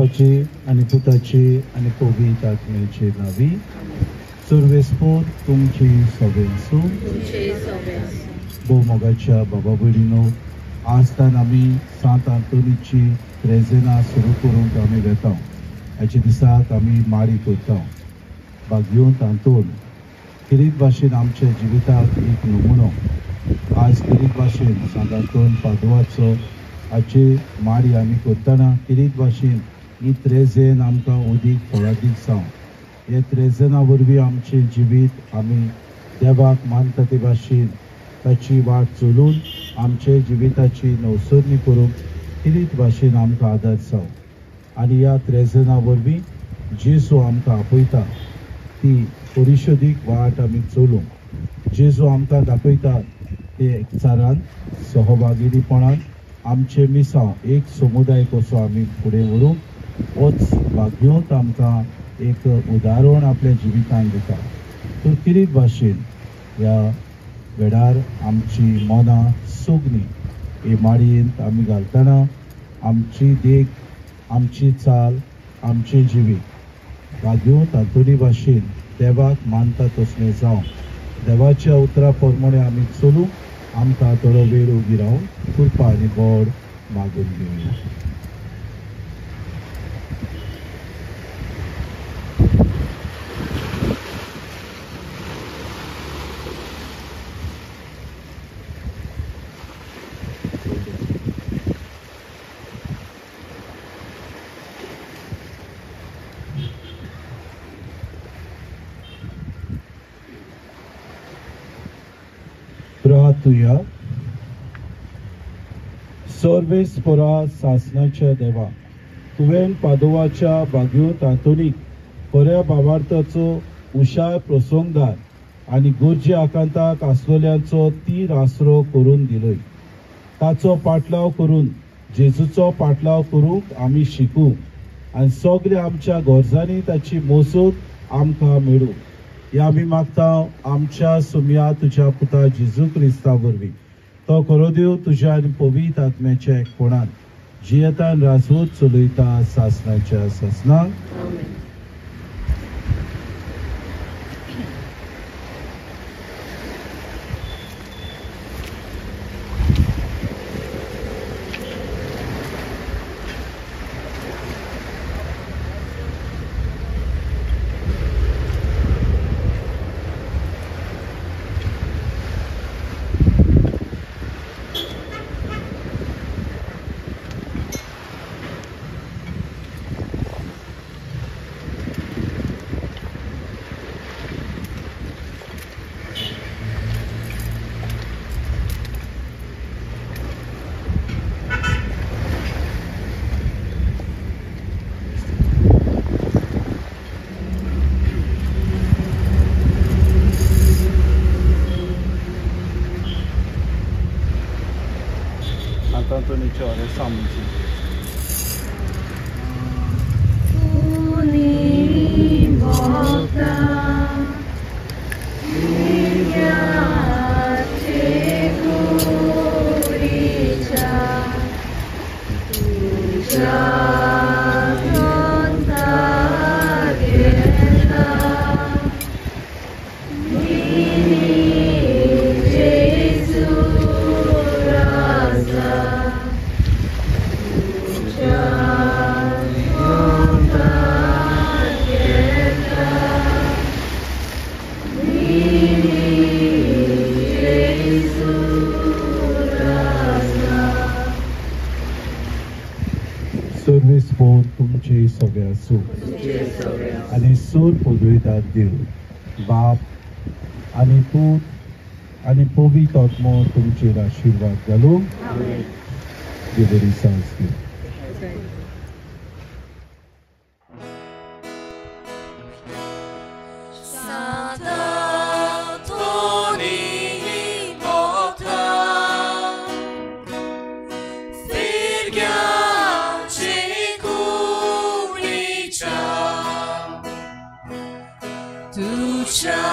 बापाचे आनी पुताचे आनी पवित्र आत्म्याचे नावी सर्वेस्पोर तुमची सगळे आसूं भोवमोगाच्या बाबा भयणीनो आजतान आमी सांत आंतोनीची त्रेजेना सुरू करूंक आमी वेता हाचे दिसाक आमी मारी करता भाग्योंत आंतोन किरीत भाशेन आमच्या जिविताक एक नमुनो आज किरीत भाशेन सांत आंतोन पादुवाचो हाचे मारी आमी करतना किरीत भाशेन ही त्रेजेन आमकां उदीक फळादीक जावं हे त्रेजना वरवीं आमचें जिवीत आमी देवाक मानता ते भाशेन ताची वाट चलून आमचे जिविताची नवसरणी करूंक किरीत भाशेन आमकां आदार जावं आनी ह्या त्रेजना वरवीं जेजू आमकां आपयता ती परिशोदीक वाट आमी चलूंक जेजू आमकां दाखयता ते एकचारान सहभागिरीपणान आमचे मिसां एक समुदाय कसो आमी फुडें व्हरूंक होच भाग्योंत आमकां एक उदाहरण आपल्या जिवितांत दिता तर किरीत भाशेन ह्या वेळार आमची मनां सगळीं हे माळयेंत आमी घालतना आमची देख आमची चाल आमचें जिवीत भाग्योंत आंतोनी भाशेन देवाक मानता तसलें जावं देवाच्या उतरा प्रमाणे आमी चलूंक आमकां थोडो वेळ उबी रावन कृपा आनी बोड मागून घेवया. प्रार्थुया. सर्वेस्परा सासनाच्या देवा तुवें पादोवाच्या भाग्योंत आंतोनीक खऱ्या भावार्थाचो उशार प्रसंगदार आनी गरजे आकांताक आसलेल्यांचो तीर आसरो करून दिलोय ताचो पाटलाव करून जेजूचो पाटलाव करूंक आमी शिकूं आनी सगळ्या आमच्या गरजांनी ताची मोसत आमकां मेळूं हे आमी मागता आमच्या सुमया तुज्या पुता जेजू क्रिस्ता वरवीं तो खरो देव तुज्या आनी पवित्र आत्म्याच्या एकपणान जियेतान राजवत चलयता सासनाच्या सासनाक. Antonio Samsi. सर्वेस्पोर तुमचे सगळे आसूं आनी सूर पदविदार देव बाप आनी पूत आनी पवित्र आत्मो तुमचेर आशिर्वाद घालूं देवरी सांस दिवं. Tucha